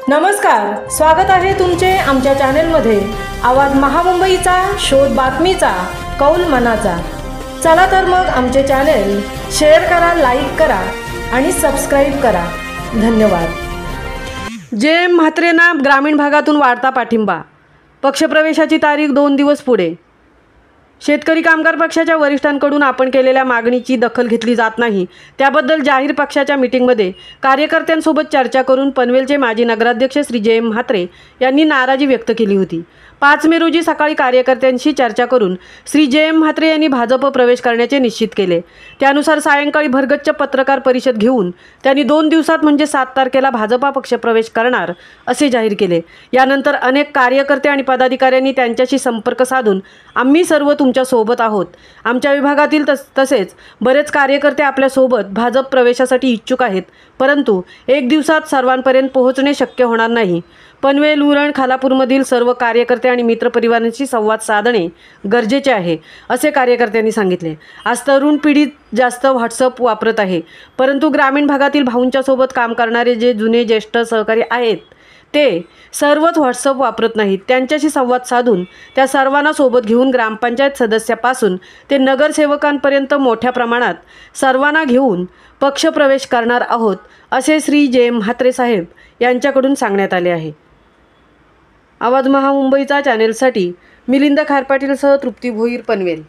नमस्कार, स्वागत आहे तुमचे आमच्या चॅनेलमध्ये। आवाज महामुंबईचा, शोध बातमीचा, कौल मनाचा। चला तर मग आमचे चॅनेल शेअर करा, लाईक करा आणि सबस्क्राईब करा। धन्यवाद। जे म्हात्रेंना ग्रामीण भागातून वाढता पाठिंबा, पक्षप्रवेशाची तारीख 2 दिवस पुढे। शेतकरी कामगार पक्षाच्या वरिष्ठांकडून आपण केलेल्या मागणीची दखल घेतली जात नाही, त्याबद्दल जाहीर पक्षाच्या मीटिंगमध्ये कार्यकर्त्यांसोबत चर्चा करून पनवेलचे माजी नगराध्यक्ष श्री जे म्हात्रे यांनी नाराजी व्यक्त केली होती। 5 मे रोजी सकाळी कार्यकर्त्यांशी चर्चा करून श्री जे म्हात्रे यांनी भाजप प्रवेश करण्याचे निश्चित केले। त्यानुसार सायंकाळी भरगच्च पत्रकार परिषद घेऊन त्यांनी 2 दिवसात म्हणजे 7 तारखेला भाजपा पक्षप्रवेश करणार असे जाहीर केले। यानंतर अनेक कार्यकर्ते आणि पदाधिकाऱ्यांनी त्यांच्याशी संपर्क साधून आम्ही सर्व तुमच्या सोबत आहोत, आमच्या विभागातील तसेच बरेच कार्यकर्ते आपल्या सोबत भाजप प्रवेशासाठी इच्छुक आहेत, परंतु 1 दिवसात सर्वांपर्यंत पोहोचणे शक्य होणार नाही। पनवेल, उरण, खालापूरमधील सर्व कार्यकर्ते आणि मित्रपरिवारांशी संवाद साधणे गरजेचे आहे, असे कार्यकर्त्यांनी सांगितले। आज तरुण पिढी जास्त व्हॉट्सअप वापरत आहे, परंतु ग्रामीण भागातील भाऊंच्या सोबत काम करणारे जे जुने ज्येष्ठ सहकारी आहेत ते सर्वच व्हॉट्सअप वापरत नाहीत। त्यांच्याशी संवाद साधून त्या सर्वांना सोबत घेऊन ग्रामपंचायत सदस्यापासून ते नगरसेवकांपर्यंत मोठ्या प्रमाणात सर्वांना घेऊन पक्षप्रवेश करणार आहोत, असे श्री जे म्हात्रे साहेब यांच्याकडून सांगण्यात आले आहे। आवाज महामुंबईचा चॅनेलसाठी मिलिंद खारपाटीलसह तृप्ती भोईर, पनवेल।